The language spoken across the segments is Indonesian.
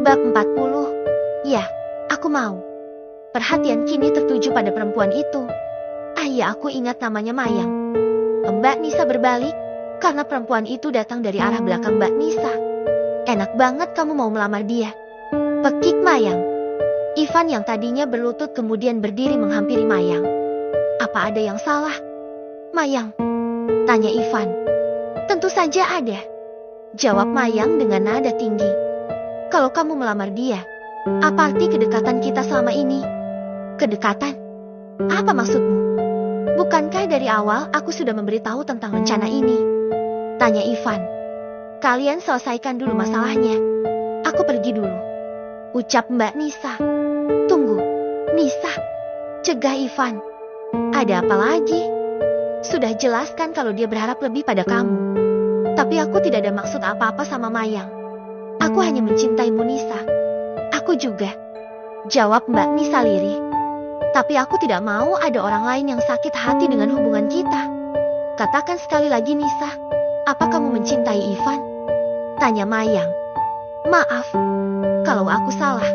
Bab 40. Ya, aku mau. Perhatian kini tertuju pada perempuan itu. Ya, aku ingat namanya Mayang. Mbak Nisa berbalik, karena perempuan itu datang dari arah belakang Mbak Nisa. Enak banget kamu mau melamar dia. Pekik Mayang. Ivan yang tadinya berlutut kemudian berdiri menghampiri Mayang. Apa ada yang salah? Mayang, tanya Ivan. Tentu saja ada, jawab Mayang dengan nada tinggi. Kalau kamu melamar dia, apa arti kedekatan kita selama ini? Kedekatan? Apa maksudmu? Bukankah dari awal aku sudah memberitahu tentang rencana ini? Tanya Ivan. Kalian selesaikan dulu masalahnya. Aku pergi dulu, ucap Mbak Nisa. Tunggu, Nisa, cegah Ivan. Ada apa lagi? Sudah jelaskan kalau dia berharap lebih pada kamu. Tapi aku tidak ada maksud apa-apa sama Mayang. Aku hanya mencintaimu, Nisa. Aku juga, jawab Mbak Nisa lirih. Tapi aku tidak mau ada orang lain yang sakit hati dengan hubungan kita. Katakan sekali lagi, Nisa, apa kamu mencintai Ivan? Tanya Mayang. Maaf, kalau aku salah.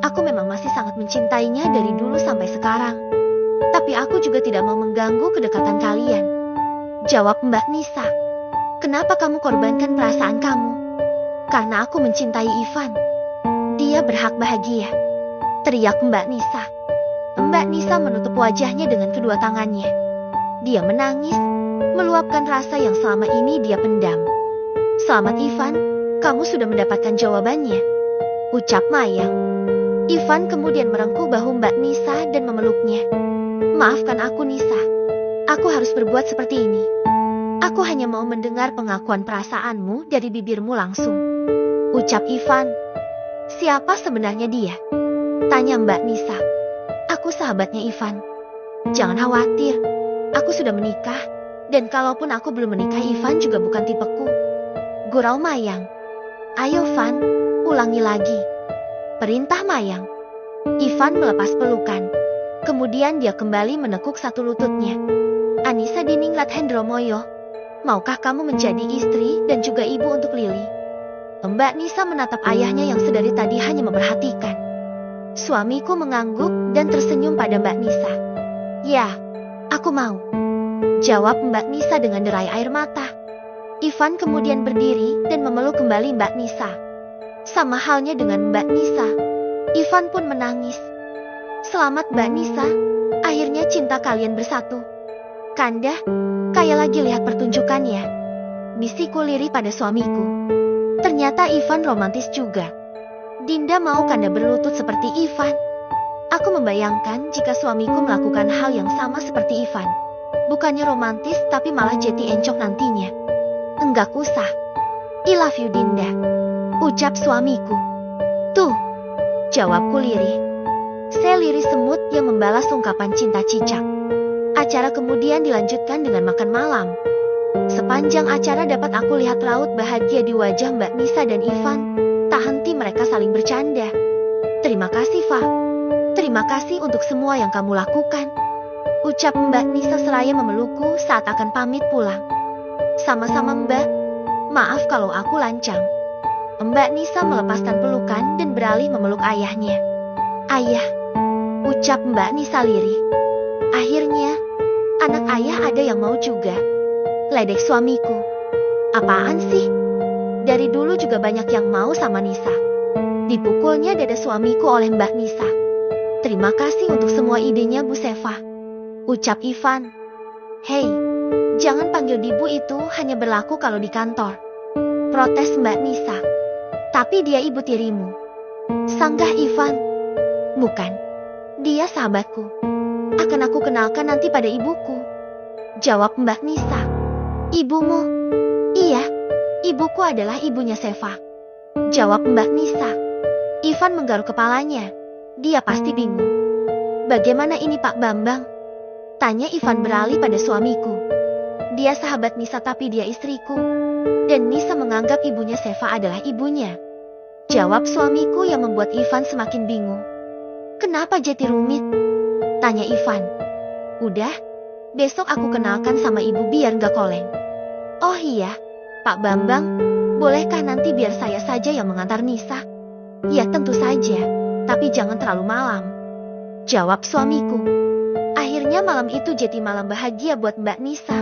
Aku memang masih sangat mencintainya dari dulu sampai sekarang. Tapi aku juga tidak mau mengganggu kedekatan kalian, jawab Mbak Nisa. Kenapa kamu korbankan perasaan kamu? Karena aku mencintai Ivan. Dia berhak bahagia, teriak Mbak Nisa. Mbak Nisa menutup wajahnya dengan kedua tangannya. Dia menangis, meluapkan rasa yang selama ini dia pendam. Selamat Ivan, kamu sudah mendapatkan jawabannya, ucap Mayang. Ivan kemudian merengkuh bahu Mbak Nisa dan memeluknya. Maafkan aku, Nisa. Aku harus berbuat seperti ini. Aku hanya mau mendengar pengakuan perasaanmu dari bibirmu langsung, ucap Ivan. Siapa sebenarnya dia? Tanya Mbak Nisa. Aku sahabatnya Ivan. Jangan khawatir, aku sudah menikah. Dan kalaupun aku belum menikah, Ivan juga bukan tipeku, gurau Mayang. Ayo Van, ulangi lagi, perintah Mayang. Ivan melepas pelukan. Kemudian dia kembali menekuk satu lututnya. Anissa Diningrat Hendromoyo, maukah kamu menjadi istri dan juga ibu untuk Lili? Mbak Nisa menatap ayahnya yang sedari tadi hanya memperhatikan. Suamiku mengangguk dan tersenyum pada Mbak Nisa. Ya, aku mau, jawab Mbak Nisa dengan derai air mata. Ivan kemudian berdiri dan memeluk kembali Mbak Nisa. Sama halnya dengan Mbak Nisa, Ivan pun menangis. Selamat Mbak Nisa, akhirnya cinta kalian bersatu. Kanda, kayak lagi lihat pertunjukannya, bisikku lirih pada suamiku. Ternyata Ivan romantis juga. Dinda mau Kanda berlutut seperti Ivan. Aku membayangkan jika suamiku melakukan hal yang sama seperti Ivan. Bukannya romantis tapi malah jadi encok nantinya. Enggak usah. I love you Dinda, ucap suamiku. Tuh, jawabku lirih. Saya lirih semut yang membalas ungkapan cinta cicak. Acara kemudian dilanjutkan dengan makan malam. Sepanjang acara dapat aku lihat raut bahagia di wajah Mbak Nisa dan Ivan. Tak henti mereka saling bercanda. Terima kasih, Fa. Terima kasih untuk semua yang kamu lakukan, ucap Mbak Nisa seraya memelukku saat akan pamit pulang. Sama-sama Mbak. Maaf kalau aku lancang. Mbak Nisa melepaskan pelukan dan beralih memeluk ayahnya. Ayah, ucap Mbak Nisa lirih. Akhirnya, anak ayah ada yang mau juga. Ledek suamiku. Apaan sih? Dari dulu juga banyak yang mau sama Nisa. Dipukulnya dada suamiku oleh Mbak Nisa. Terima kasih untuk semua idenya Bu Seva, ucap Ivan. Hei, jangan panggil Dibu, itu hanya berlaku kalau di kantor, protes Mbak Nisa. Tapi dia ibu tirimu, sanggah Ivan. Bukan, dia sahabatku. Akan aku kenalkan nanti pada ibuku, jawab Mbak Nisa. Ibumu? Iya, ibuku adalah ibunya Seva, jawab Mbak Nisa. Ivan menggaruk kepalanya. Dia pasti bingung. Bagaimana ini Pak Bambang? Tanya Ivan beralih pada suamiku. Dia sahabat Nisa tapi dia istriku. Dan Nisa menganggap ibunya Seva adalah ibunya, jawab suamiku yang membuat Ivan semakin bingung. Kenapa jadi rumit? Tanya Ivan. Udah, besok aku kenalkan sama ibu biar gak koleng. Oh iya, Pak Bambang, bolehkah nanti biar saya saja yang mengantar Nisa? Ya tentu saja, tapi jangan terlalu malam, jawab suamiku. Akhirnya malam itu jadi malam bahagia buat Mbak Nisa.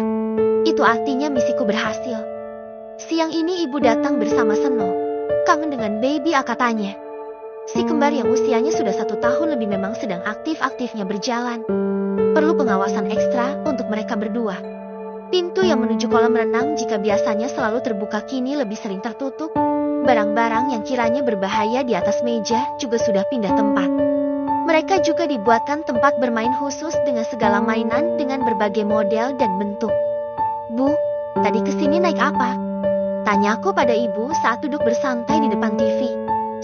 Itu artinya misiku berhasil. Siang ini ibu datang bersama Seno. Kangen dengan baby, katanya. Si kembar yang usianya sudah 1 tahun lebih memang sedang aktif-aktifnya berjalan. Perlu pengawasan ekstra untuk mereka berdua. Pintu yang menuju kolam renang jika biasanya selalu terbuka kini lebih sering tertutup. Barang-barang yang kiranya berbahaya di atas meja juga sudah pindah tempat. Mereka juga dibuatkan tempat bermain khusus dengan segala mainan dengan berbagai model dan bentuk. Bu, tadi kesini naik apa? Tanyaku pada ibu saat duduk bersantai di depan TV.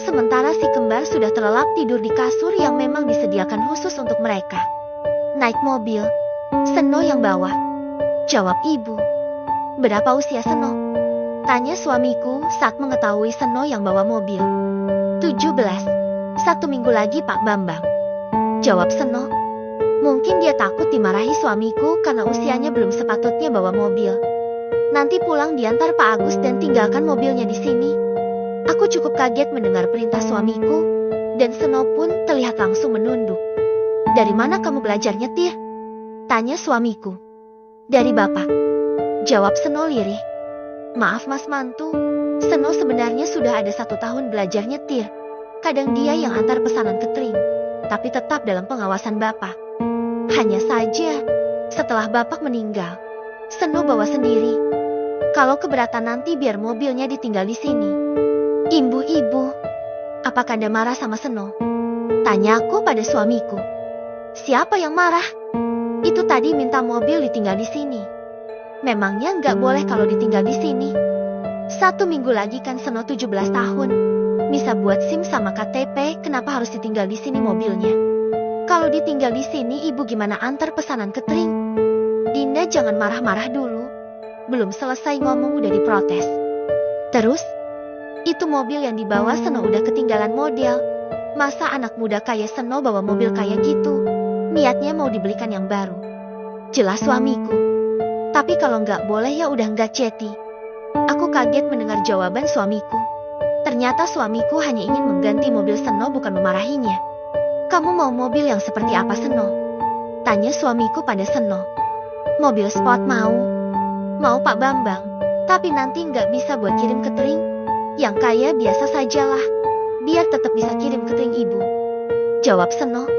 Sementara si kembar sudah terlelap tidur di kasur yang memang disediakan khusus untuk mereka. Naik mobil, Seno yang bawa, jawab ibu. Berapa usia Seno? Tanya suamiku saat mengetahui Seno yang bawa mobil. 17. 1 minggu lagi Pak Bambang, jawab Seno. Mungkin dia takut dimarahi suamiku karena usianya belum sepatutnya bawa mobil. Nanti pulang diantar Pak Agus dan tinggalkan mobilnya di sini. Aku cukup kaget mendengar perintah suamiku, dan Seno pun terlihat langsung menunduk. Dari mana kamu belajar nyetir? Tanya suamiku. Dari bapak, jawab Seno lirih. Maaf Mas Mantu, Seno sebenarnya sudah ada 1 tahun belajar nyetir. Kadang dia yang antar pesanan catering, tapi tetap dalam pengawasan bapak. Hanya saja, setelah bapak meninggal, Seno bawa sendiri. Kalau keberatan nanti biar mobilnya ditinggal di sini. Ibu-ibu, apakah Anda marah sama Seno? Tanyaku pada suamiku. Siapa yang marah? Itu tadi minta mobil ditinggal di sini. Memangnya nggak boleh kalau ditinggal di sini? 1 minggu lagi kan Seno 17 tahun. Bisa buat SIM sama KTP, kenapa harus ditinggal di sini mobilnya? Kalau ditinggal di sini, ibu gimana antar pesanan catering? Dinda jangan marah-marah dulu. Belum selesai ngomong udah diprotes. Terus, itu mobil yang dibawa Seno udah ketinggalan model. Masa anak muda kayak Seno bawa mobil kayak gitu? Niatnya mau dibelikan yang baru. Jelas suamiku. Tapi kalau nggak boleh ya udah nggak Ceti. Aku kaget mendengar jawaban suamiku. Ternyata suamiku hanya ingin mengganti mobil Seno, bukan memarahinya. Kamu mau mobil yang seperti apa Seno? Tanya suamiku pada Seno. Mobil sport mau. Mau Pak Bambang. Tapi nanti nggak bisa buat kirim catering. Yang kaya biasa sajalah. Biar tetap bisa kirim catering ibu, jawab Seno.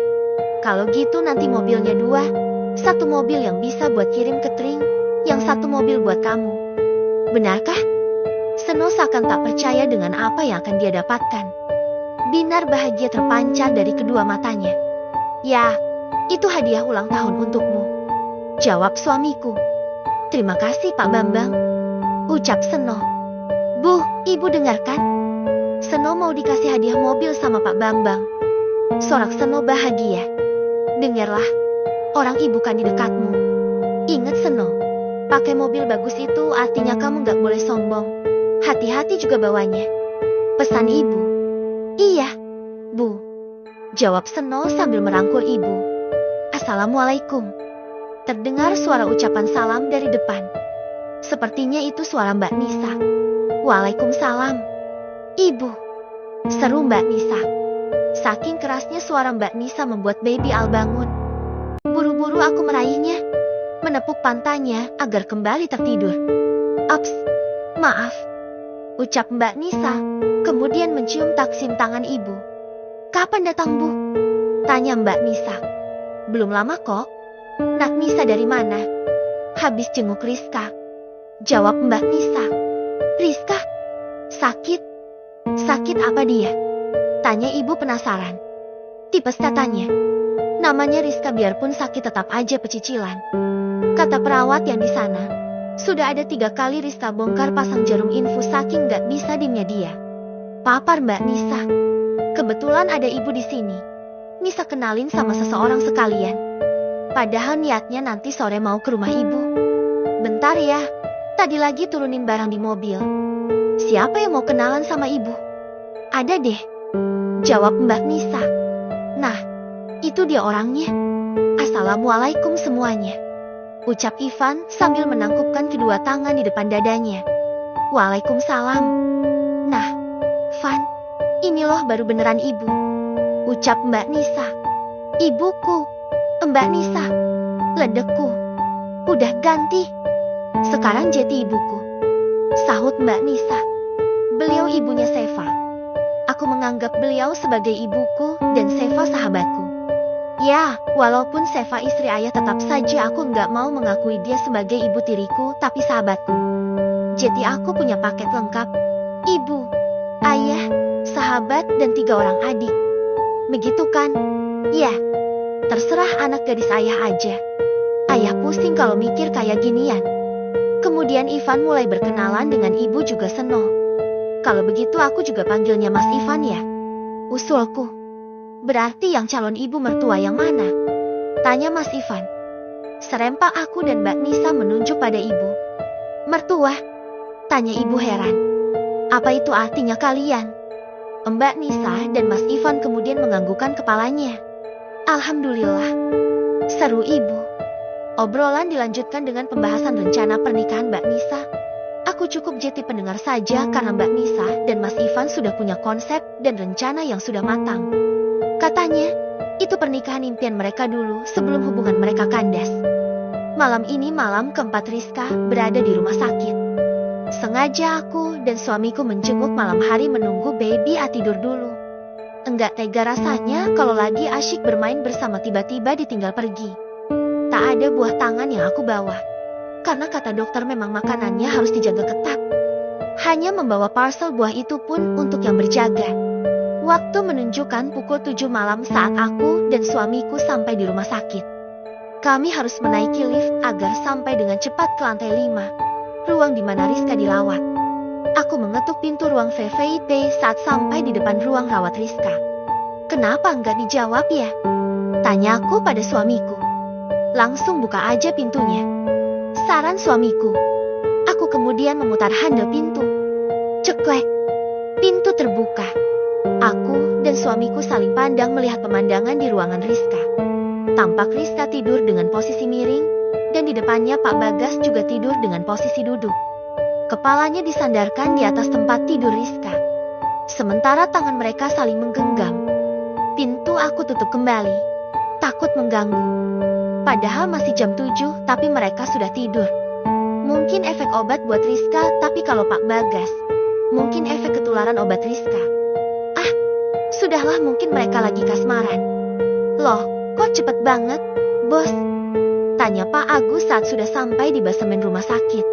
Kalau gitu nanti mobilnya 2. 1 mobil yang bisa buat kirim catering, yang 1 mobil buat kamu. Benarkah? Seno seakan tak percaya dengan apa yang akan dia dapatkan. Binar bahagia terpancar dari kedua matanya. Ya, itu hadiah ulang tahun untukmu, jawab suamiku. Terima kasih Pak Bambang, ucap Seno. Bu, ibu dengarkan. Seno mau dikasih hadiah mobil sama Pak Bambang. Sorak Seno bahagia. Dengarlah, orang ibu kan di dekatmu. Ingat Seno, pakai mobil bagus itu artinya kamu gak boleh sombong. Hati-hati juga bawanya, pesan ibu. Iya, Bu, jawab Seno sambil merangkul ibu. Assalamualaikum. Terdengar suara ucapan salam dari depan. Sepertinya itu suara Mbak Nisa. Waalaikumsalam, Ibu, seru Mbak Nisa. Saking kerasnya suara Mbak Nisa membuat baby Al bangun. Buru-buru aku meraihnya, menepuk pantatnya agar kembali tertidur. Ups, maaf, ucap Mbak Nisa, kemudian mencium taksim tangan ibu. Kapan datang Bu? Tanya Mbak Nisa. Belum lama kok. Nak Nisa dari mana? Habis jenguk Rizka, jawab Mbak Nisa. Rizka? Sakit? Sakit apa dia? Tanya ibu penasaran. Tipes katanya. Namanya Rizka, biarpun sakit tetap aja pecicilan. Kata perawat yang di sana, sudah ada 3 kali Rizka bongkar pasang jarum infus saking gak bisa dimnya dia. Papar Mbak Nisa. Kebetulan ada ibu di sini. Nisa kenalin sama seseorang sekalian. Padahal niatnya nanti sore mau ke rumah ibu. Bentar ya, tadi lagi turunin barang di mobil. Siapa yang mau kenalan sama ibu? Ada deh, jawab Mbak Nisa. Nah, itu dia orangnya. Assalamualaikum semuanya, ucap Ivan sambil menangkupkan kedua tangan di depan dadanya. Waalaikumsalam. Nah, Van, Ini loh baru beneran ibu, ucap Mbak Nisa. Ibuku, Mbak Nisa, ledekku. Udah ganti. Sekarang jadi ibuku, sahut Mbak Nisa. Beliau ibunya Seva. Aku menganggap beliau sebagai ibuku dan Seva sahabatku. Ya, walaupun Seva istri ayah, tetap saja aku nggak mau mengakui dia sebagai ibu tiriku, tapi sahabatku. Jadi aku punya paket lengkap. Ibu, ayah, sahabat, dan 3 orang adik. Begitu kan? Ya, terserah anak gadis ayah aja. Ayah pusing kalau mikir kayak ginian. Kemudian Ivan mulai berkenalan dengan ibu juga Seno. Kalau begitu aku juga panggilnya Mas Ivan ya. Usulku. Berarti yang calon ibu mertua yang mana? Tanya Mas Ivan. Serempak aku dan Mbak Nisa menunjuk pada ibu. Mertua? Tanya ibu heran. Apa itu artinya kalian? Mbak Nisa dan Mas Ivan kemudian menganggukkan kepalanya. Alhamdulillah. Seru ibu. Obrolan dilanjutkan dengan pembahasan rencana pernikahan Mbak Nisa. Aku cukup jadi pendengar saja karena Mbak Nisa dan Mas Ivan sudah punya konsep dan rencana yang sudah matang. Katanya, itu pernikahan impian mereka dulu sebelum hubungan mereka kandas. Malam ini malam keempat Rizka berada di rumah sakit. Sengaja aku dan suamiku menjenguk malam hari menunggu baby tidur dulu. Enggak tega rasanya kalau lagi asyik bermain bersama tiba-tiba ditinggal pergi. Tak ada buah tangan yang aku bawa. Karena kata dokter memang makanannya harus dijaga ketat. Hanya membawa parcel buah itu pun untuk yang berjaga. Waktu menunjukkan pukul 7 malam saat aku dan suamiku sampai di rumah sakit. Kami harus menaiki lift agar sampai dengan cepat ke lantai 5, ruang di mana Rizka dirawat. Aku mengetuk pintu ruang VVIP saat sampai di depan ruang rawat Rizka. Kenapa enggak dijawab ya? Tanyaku pada suamiku. Langsung buka aja pintunya. Saran suamiku. Aku kemudian memutar handle pintu. Ceklek. Pintu terbuka. Aku dan suamiku saling pandang melihat pemandangan di ruangan Rizka. Tampak Rizka tidur dengan posisi miring, dan di depannya Pak Bagas juga tidur dengan posisi duduk. Kepalanya disandarkan di atas tempat tidur Rizka. Sementara tangan mereka saling menggenggam. Pintu aku tutup kembali. Takut mengganggu. Padahal masih jam 7, tapi mereka sudah tidur. Mungkin efek obat buat Rizka, tapi kalau Pak Bagas, mungkin efek ketularan obat Rizka. Sudahlah, mungkin mereka lagi kasmaran. Loh, kok cepet banget, bos? Tanya Pak Agus saat sudah sampai di basemen rumah sakit.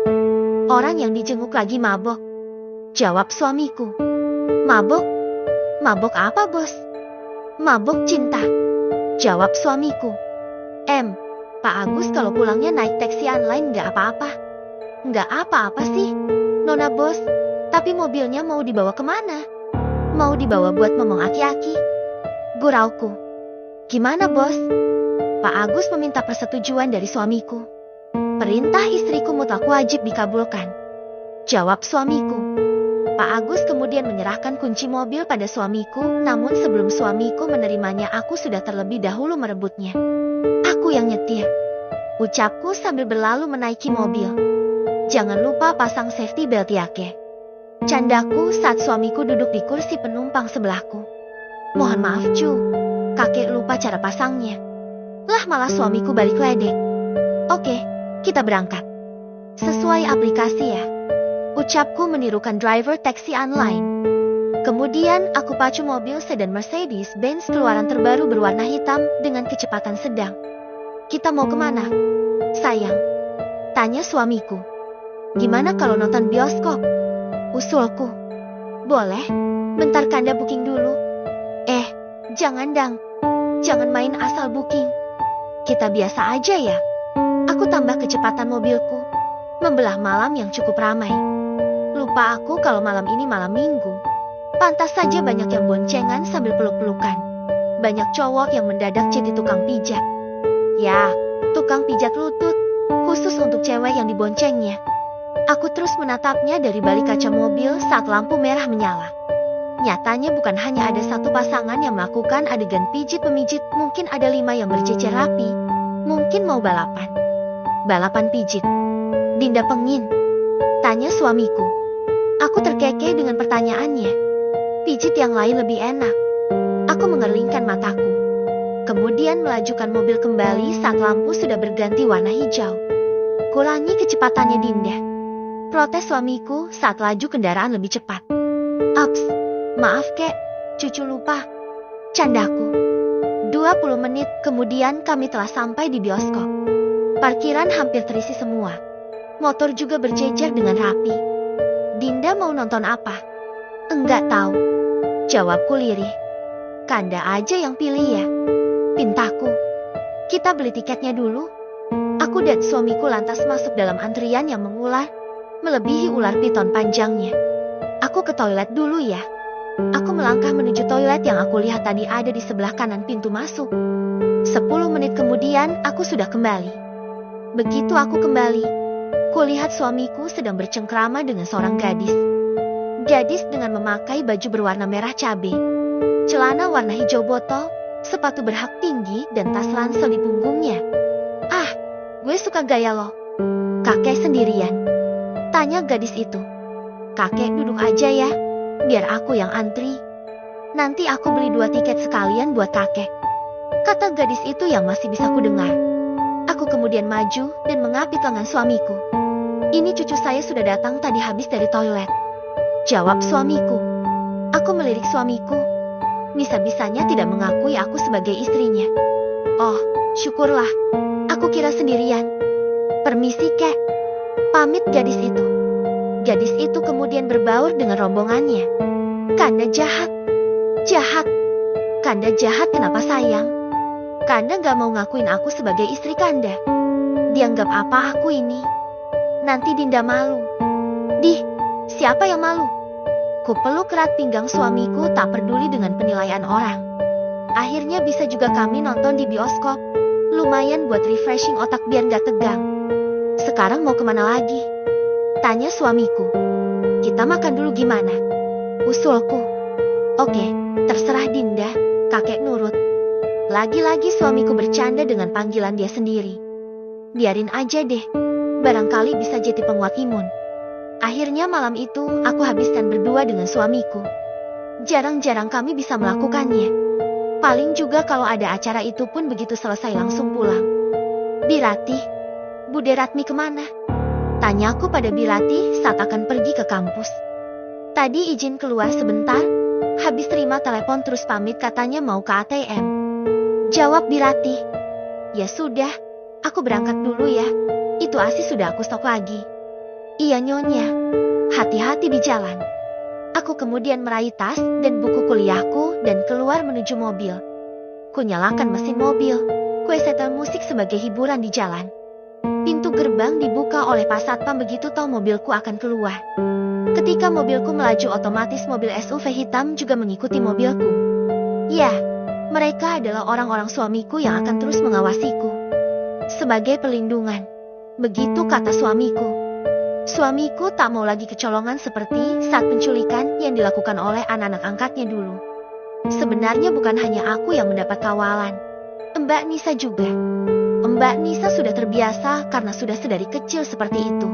Orang yang dijenguk lagi mabok. Jawab suamiku. Mabok? Mabok apa, bos? Mabok cinta. Jawab suamiku. Pak Agus kalau pulangnya naik taksi online nggak apa-apa? Nggak apa-apa sih, Nona bos. Tapi mobilnya mau dibawa kemana? Mau dibawa buat ngomong aki-aki? Gurauku. Gimana bos? Pak Agus meminta persetujuan dari suamiku. Perintah istriku mutlak wajib dikabulkan. Jawab suamiku. Pak Agus kemudian menyerahkan kunci mobil pada suamiku, namun sebelum suamiku menerimanya aku sudah terlebih dahulu merebutnya. Aku yang nyetir. Ucapku sambil berlalu menaiki mobil. Jangan lupa pasang safety belt ya, Ke. Candaku saat suamiku duduk di kursi penumpang sebelahku. Mohon maaf cu, kakek lupa cara pasangnya. Lah malah suamiku balik ledek. Oke, kita berangkat. Sesuai aplikasi ya. Ucapku menirukan driver taksi online. Kemudian aku pacu mobil sedan Mercedes-Benz keluaran terbaru berwarna hitam dengan kecepatan sedang. Kita mau kemana, sayang? Tanya suamiku. Gimana kalau nonton bioskop? Usulku. Boleh, bentar Kanda booking dulu. Jangan dang. Jangan main asal booking. Kita biasa aja ya. Aku tambah kecepatan mobilku. Membelah malam yang cukup ramai. Lupa aku kalau malam ini malam minggu. Pantas saja banyak yang boncengan sambil peluk-pelukan. Banyak cowok yang mendadak jadi tukang pijat. Ya, tukang pijat lutut. Khusus untuk cewek yang diboncengnya. Aku terus menatapnya dari balik kaca mobil saat lampu merah menyala. Nyatanya bukan hanya ada satu pasangan yang melakukan adegan pijit-memijit, mungkin ada 5 yang berjejer rapi. Mungkin mau balapan. Balapan pijit. Dinda pengin? Tanya suamiku. Aku terkekeh dengan pertanyaannya. pijit yang lain lebih enak. Aku mengerlingkan mataku. Kemudian melajukan mobil kembali saat lampu sudah berganti warna hijau. Kurangi kecepatannya, Dinda, protes suamiku saat laju kendaraan lebih cepat. Ups, maaf kek, cucu lupa. Candaku. 20 menit kemudian kami telah sampai di bioskop. Parkiran hampir terisi semua. Motor juga berjejer dengan rapi. Dinda mau nonton apa? Enggak tahu, jawabku lirih. Kanda aja yang pilih ya, pintaku. Kita beli tiketnya dulu. Aku dan suamiku lantas masuk dalam antrian yang mengular, melebihi ular piton panjangnya. Aku ke toilet dulu ya. Aku melangkah menuju toilet yang aku lihat tadi ada di sebelah kanan pintu masuk. 10 menit kemudian aku sudah kembali. Begitu aku kembali, kulihat suamiku sedang bercengkrama dengan seorang gadis. Gadis dengan memakai baju berwarna merah cabai, celana warna hijau botol, sepatu berhak tinggi dan tas ransel di punggungnya. Ah, gue suka gaya lo. Kakek sendirian? Tanya gadis itu. Kakek duduk aja ya, biar aku yang antri. Nanti aku beli 2 tiket sekalian buat kakek, kata gadis itu yang masih bisa kudengar. Aku kemudian maju dan mengapit lengan suamiku. Ini cucu saya sudah datang tadi habis dari toilet, jawab suamiku. Aku melirik suamiku. Bisa-bisanya tidak mengakui aku sebagai istrinya. Oh, syukurlah. Aku kira sendirian. Permisi kek, pamit gadis itu. Gadis itu kemudian berbaur dengan rombongannya. Kanda jahat. Jahat. Kanda jahat kenapa sayang? Kanda gak mau ngakuin aku sebagai istri Kanda. Dianggap apa aku ini? Nanti Dinda malu. Dih, siapa yang malu? Kupeluk erat pinggang suamiku tak peduli dengan penilaian orang. Akhirnya bisa juga kami nonton di bioskop. Lumayan buat refreshing otak biar gak tegang. Sekarang mau kemana lagi? Tanya suamiku. Kita makan dulu gimana? Usulku. Oke, terserah Dinda, kakek nurut. Lagi-lagi suamiku bercanda dengan panggilan dia sendiri. Biarin aja deh, barangkali bisa jadi penguat imun. Akhirnya malam itu aku habiskan berdua dengan suamiku. Jarang-jarang kami bisa melakukannya. Paling juga kalau ada acara itu pun begitu selesai langsung pulang. Birati, Bude Ratmi kemana? Tanyaku pada Birati saat akan pergi ke kampus. Tadi izin keluar sebentar, habis terima telepon terus pamit katanya mau ke ATM. Jawab Birati. Ya sudah, aku berangkat dulu ya. Itu ASI sudah aku stok lagi. Iya Nyonya, hati-hati di jalan. Aku kemudian meraih tas dan buku kuliahku dan keluar menuju mobil. Kunyalakan mesin mobil, kue setel musik sebagai hiburan di jalan. Pintu gerbang dibuka oleh Pak Satpam begitu tahu mobilku akan keluar. Ketika mobilku melaju otomatis mobil SUV hitam juga mengikuti mobilku. Ya, mereka adalah orang-orang suamiku yang akan terus mengawasiku. Sebagai pelindungan, begitu kata suamiku. Suamiku tak mau lagi kecolongan seperti saat penculikan yang dilakukan oleh anak-anak angkatnya dulu. Sebenarnya bukan hanya aku yang mendapat kawalan. Mbak Nisa juga. Mbak Nisa sudah terbiasa karena sudah sedari kecil seperti itu.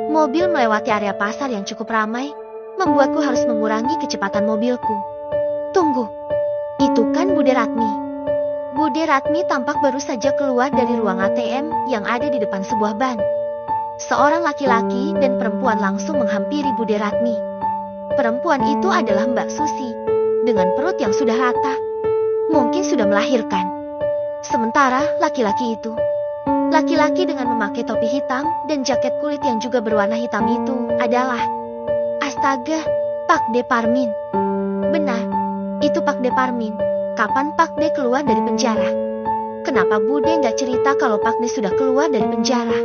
Mobil melewati area pasar yang cukup ramai, membuatku harus mengurangi kecepatan mobilku. Tunggu, itu kan Bude Ratmi. Bude Ratmi tampak baru saja keluar dari ruang ATM yang ada di depan sebuah bank. Seorang laki-laki dan perempuan langsung menghampiri Bude Ratmi. Perempuan itu adalah Mbak Susi, dengan perut yang sudah rata. Mungkin sudah melahirkan. Sementara laki-laki dengan memakai topi hitam dan jaket kulit yang juga berwarna hitam itu adalah... Astaga, Pak De Parmin. Benar, itu Pak De Parmin. Kapan Pak De keluar dari penjara? Kenapa Bude nggak cerita kalau Pak De sudah keluar dari penjara?